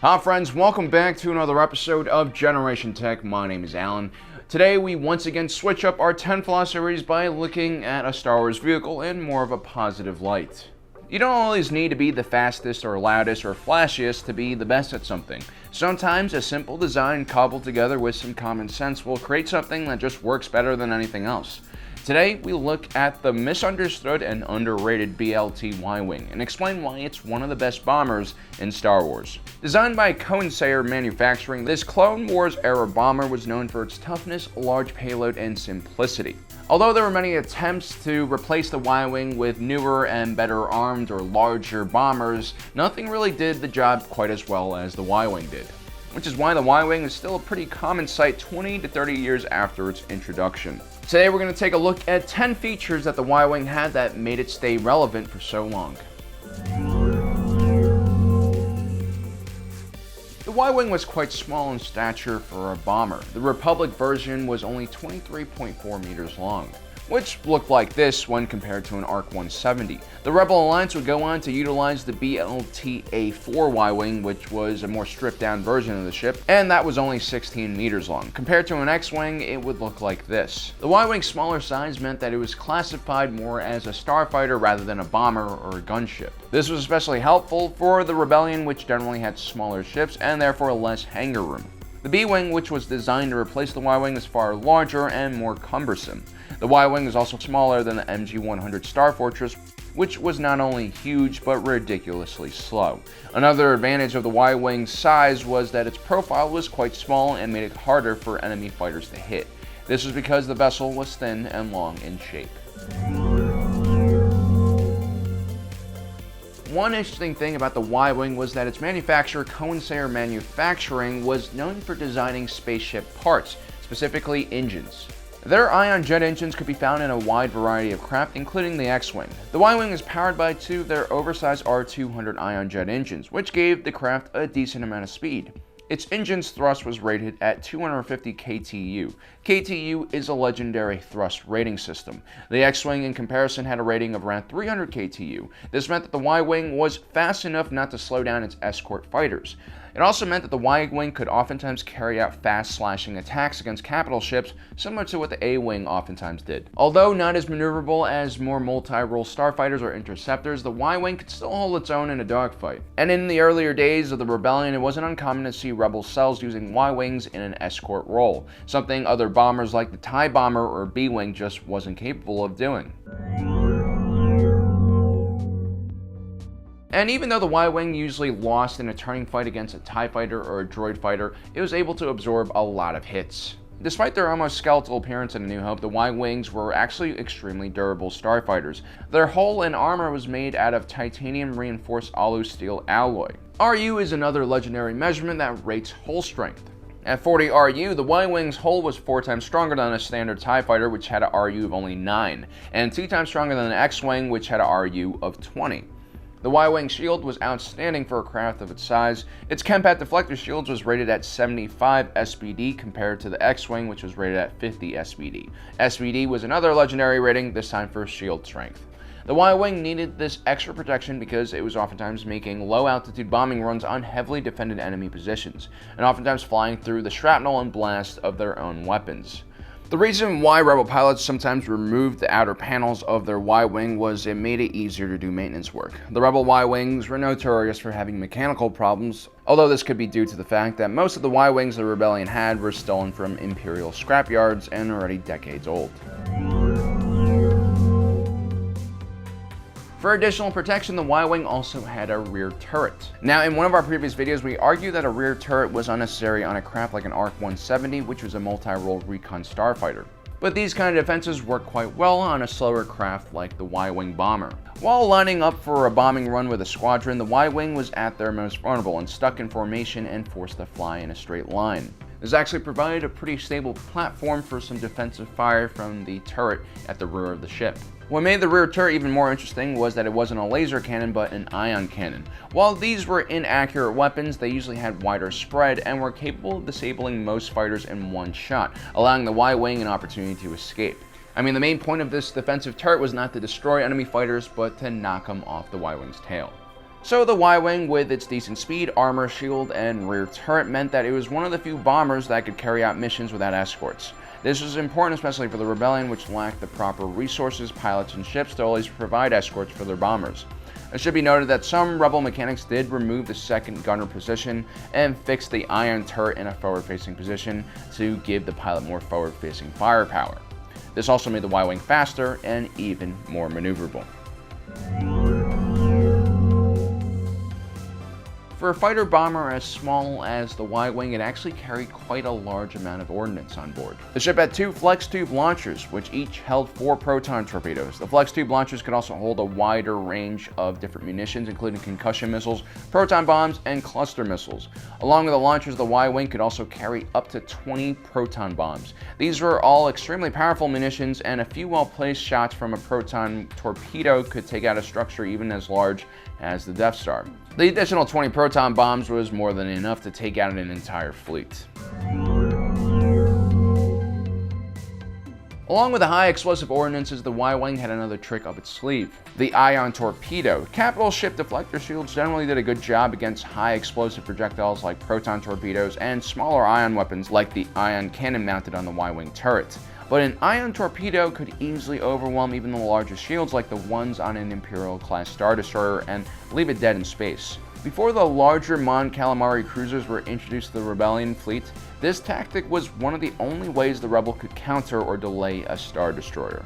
Hi friends, welcome back to another episode of Generation Tech. My name is Alan. Today we once again switch up our 10 Flaw series by looking at a Star Wars vehicle in more of a positive light. You don't always need to be the fastest or loudest or flashiest to be the best at something. Sometimes a simple design cobbled together with some common sense will create something that just works better than anything else. Today, we look at the misunderstood and underrated BLT Y Wing and explain why it's one of the best bombers in Star Wars. Designed by Cohensayer Manufacturing, this Clone Wars era bomber was known for its toughness, large payload, and simplicity. Although there were many attempts to replace the Y-Wing with newer and better armed or larger bombers, nothing really did the job quite as well as the Y-Wing did. Which is why the Y-Wing is still a pretty common sight 20 to 30 years after its introduction. Today we're going to take a look at 10 features that the Y-Wing had that made it stay relevant for so long. The Y-Wing was quite small in stature for a bomber. The Republic version was only 23.4 meters long, which looked like this when compared to an ARC 170. The Rebel Alliance would go on to utilize the BLT 4 Y-Wing, which was a more stripped down version of the ship, and that was only 16 meters long. Compared to an X-Wing, it would look like this. The Y-Wing's smaller size meant that it was classified more as a starfighter rather than a bomber or a gunship. This was especially helpful for the Rebellion, which generally had smaller ships and therefore less hangar room. The B-Wing, which was designed to replace the Y-Wing, is far larger and more cumbersome. The Y-Wing is also smaller than the MG-100 Star Fortress, which was not only huge but ridiculously slow. Another advantage of the Y-Wing's size was that its profile was quite small and made it harder for enemy fighters to hit. This was because the vessel was thin and long in shape. One interesting thing about the Y-Wing was that its manufacturer, Cohensayer Manufacturing, was known for designing spaceship parts, specifically engines. Their ion jet engines could be found in a wide variety of craft, including the X-Wing. The Y-Wing is powered by two of their oversized R200 ion jet engines, which gave the craft a decent amount of speed. Its engine's thrust was rated at 250 kTU. kTU is a legendary thrust rating system. The X-Wing, in comparison, had a rating of around 300 kTU. This meant that the Y-Wing was fast enough not to slow down its escort fighters. It also meant that the Y-Wing could oftentimes carry out fast slashing attacks against capital ships, similar to what the A-Wing oftentimes did. Although not as maneuverable as more multi-role starfighters or interceptors, the Y-Wing could still hold its own in a dogfight. And in the earlier days of the Rebellion, it wasn't uncommon to see Rebel cells using Y-Wings in an escort role, something other bombers like the TIE Bomber or B-Wing just wasn't capable of doing. And even though the Y-Wing usually lost in a turning fight against a TIE fighter or a droid fighter, it was able to absorb a lot of hits. Despite their almost skeletal appearance in A New Hope, the Y-Wings were actually extremely durable starfighters. Their hull and armor was made out of titanium reinforced alu steel alloy. RU is another legendary measurement that rates hull strength. At 40 RU, the Y-Wing's hull was 4 times stronger than a standard TIE fighter, which had a RU of only 9, and 2 times stronger than an X-Wing, which had a RU of 20. The Y-Wing shield was outstanding for a craft of its size. Its Chempat deflector shields was rated at 75 SBD compared to the X-Wing, which was rated at 50 SBD. SBD was another legendary rating, this time for shield strength. The Y-Wing needed this extra protection because it was oftentimes making low-altitude bombing runs on heavily defended enemy positions, and oftentimes flying through the shrapnel and blast of their own weapons. The reason why Rebel pilots sometimes removed the outer panels of their Y-Wing was it made it easier to do maintenance work. The Rebel Y-Wings were notorious for having mechanical problems, although this could be due to the fact that most of the Y-Wings the Rebellion had were stolen from Imperial scrapyards and already decades old. For additional protection, the Y-Wing also had a rear turret. Now, in one of our previous videos, we argued that a rear turret was unnecessary on a craft like an ARC 170, which was a multi-role recon starfighter. But these kind of defenses work quite well on a slower craft like the Y-Wing bomber. While lining up for a bombing run with a squadron, the Y-Wing was at their most vulnerable and stuck in formation and forced to fly in a straight line. This actually provided a pretty stable platform for some defensive fire from the turret at the rear of the ship. What made the rear turret even more interesting was that it wasn't a laser cannon but an ion cannon. While these were inaccurate weapons, they usually had wider spread and were capable of disabling most fighters in one shot, allowing the Y-Wing an opportunity to escape. I mean, the main point of this defensive turret was not to destroy enemy fighters, but to knock them off the Y-Wing's tail. So the Y-Wing, with its decent speed, armor, shield, and rear turret, meant that it was one of the few bombers that could carry out missions without escorts. This was important especially for the Rebellion, which lacked the proper resources, pilots, and ships to always provide escorts for their bombers. It should be noted that some Rebel mechanics did remove the second gunner position and fix the ion turret in a forward-facing position to give the pilot more forward-facing firepower. This also made the Y-Wing faster and even more maneuverable. For a fighter bomber as small as the Y-Wing, it actually carried quite a large amount of ordnance on board. The ship had 2 flex tube launchers, which each held 4 proton torpedoes. The flex tube launchers could also hold a wider range of different munitions, including concussion missiles, proton bombs, and cluster missiles. Along with the launchers, the Y-Wing could also carry up to 20 proton bombs. These were all extremely powerful munitions, and a few well-placed shots from a proton torpedo could take out a structure even as large as the Death Star. The additional 20 proton bombs was more than enough to take out an entire fleet. Along with the high explosive ordnances, the Y-Wing had another trick up its sleeve: the ion torpedo. Capital ship deflector shields generally did a good job against high explosive projectiles like proton torpedoes and smaller ion weapons like the ion cannon mounted on the Y-Wing turret. But an ion torpedo could easily overwhelm even the largest shields like the ones on an Imperial-class Star Destroyer and leave it dead in space. Before the larger Mon Calamari cruisers were introduced to the Rebellion fleet, this tactic was one of the only ways the Rebel could counter or delay a Star Destroyer.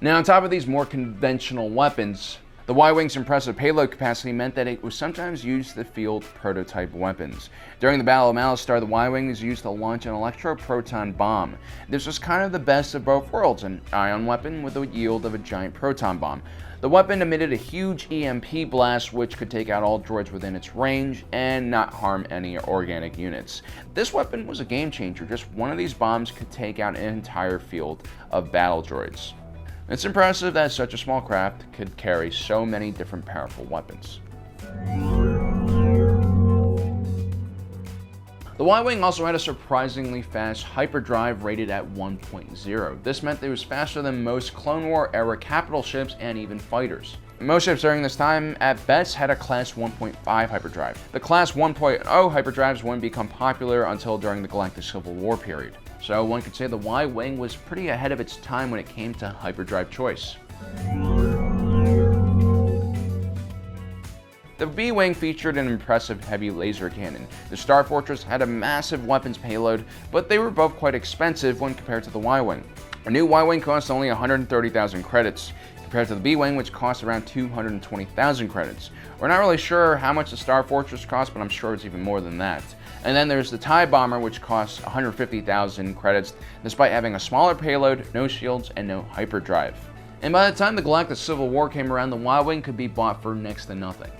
Now, on top of these more conventional weapons, the Y-Wing's impressive payload capacity meant that it was sometimes used to field prototype weapons. During the Battle of Malastare, the Y-Wing was used to launch an Electro Proton bomb. This was kind of the best of both worlds, an ion weapon with the yield of a giant proton bomb. The weapon emitted a huge EMP blast which could take out all droids within its range and not harm any organic units. This weapon was a game changer. Just one of these bombs could take out an entire field of battle droids. It's impressive that such a small craft could carry so many different powerful weapons. The Y-Wing also had a surprisingly fast hyperdrive rated at 1.0. This meant that it was faster than most Clone War era capital ships and even fighters. Most ships during this time at best had a Class 1.5 hyperdrive. The Class 1.0 hyperdrives wouldn't become popular until during the Galactic Civil War period. So one could say the Y-Wing was pretty ahead of its time when it came to hyperdrive choice. The B-Wing featured an impressive heavy laser cannon. The Star Fortress had a massive weapons payload, but they were both quite expensive when compared to the Y-Wing. A new Y-Wing cost only 130,000 credits, compared to the B-Wing, which cost around 220,000 credits. We're not really sure how much the Star Fortress cost, but I'm sure it's even more than that. And then there's the TIE Bomber, which costs 150,000 credits, despite having a smaller payload, no shields, and no hyperdrive. And by the time the Galactic Civil War came around, the Y-Wing could be bought for next to nothing.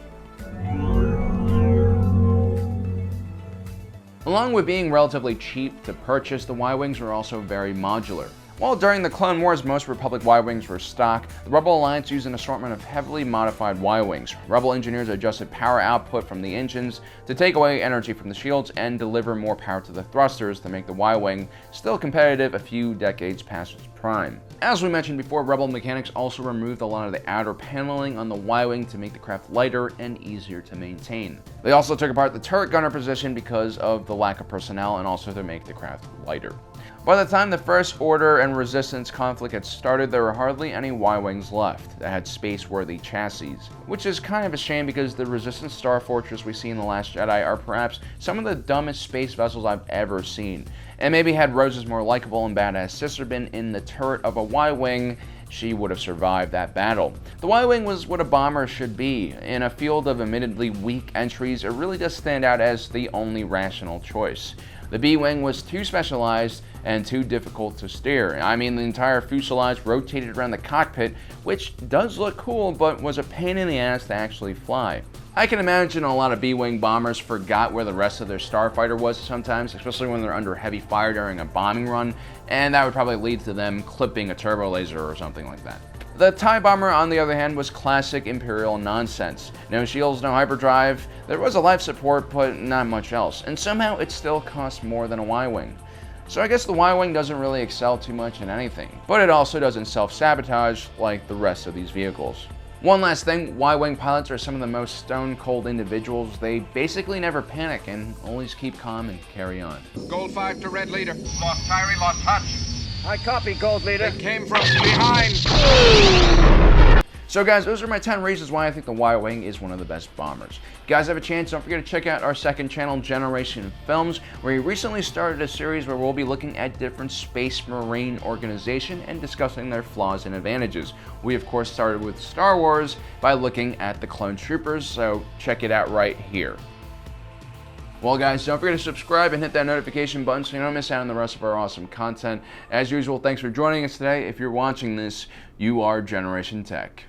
Along with being relatively cheap to purchase, the Y-Wings were also very modular. While during the Clone Wars most Republic Y-Wings were stock, the Rebel Alliance used an assortment of heavily modified Y-Wings. Rebel engineers adjusted power output from the engines to take away energy from the shields and deliver more power to the thrusters to make the Y-Wing still competitive a few decades past its prime. As we mentioned before, Rebel mechanics also removed a lot of the outer paneling on the Y-Wing to make the craft lighter and easier to maintain. They also took apart the turret gunner position because of the lack of personnel and also to make the craft lighter. By the time the First Order and Resistance conflict had started, there were hardly any Y-Wings left that had space-worthy chassis, which is kind of a shame because the Resistance Star Fortress we see in The Last Jedi are perhaps some of the dumbest space vessels I've ever seen. And maybe had Rose's more likable and badass sister been in the turret of a Y-Wing, she would have survived that battle. The Y-Wing was what a bomber should be. In a field of admittedly weak entries, it really does stand out as the only rational choice. The B-Wing was too specialized and too difficult to steer. I mean, the entire fuselage rotated around the cockpit, which does look cool, but was a pain in the ass to actually fly. I can imagine a lot of B-Wing bombers forgot where the rest of their starfighter was sometimes, especially when they're under heavy fire during a bombing run, and that would probably lead to them clipping a turbo laser or something like that. The TIE Bomber, on the other hand, was classic Imperial nonsense. No shields, no hyperdrive. There was a life support, but not much else, and somehow it still cost more than a Y-Wing. So I guess the Y-Wing doesn't really excel too much in anything, but it also doesn't self-sabotage like the rest of these vehicles. One last thing, Y-Wing pilots are some of the most stone-cold individuals. They basically never panic and always keep calm and carry on. Gold 5 to Red Leader. Lost Tyree, lost Hutch. I copy, Gold Leader. It came from behind. So guys, those are my 10 reasons why I think the Y-Wing is one of the best bombers. If you guys have a chance, don't forget to check out our second channel, Generation Films, where we recently started a series where we'll be looking at different space marine organizations and discussing their flaws and advantages. We of course started with Star Wars by looking at the Clone Troopers, so check it out right here. Well guys, don't forget to subscribe and hit that notification button so you don't miss out on the rest of our awesome content. As usual, thanks for joining us today. If you're watching this, you are Generation Tech.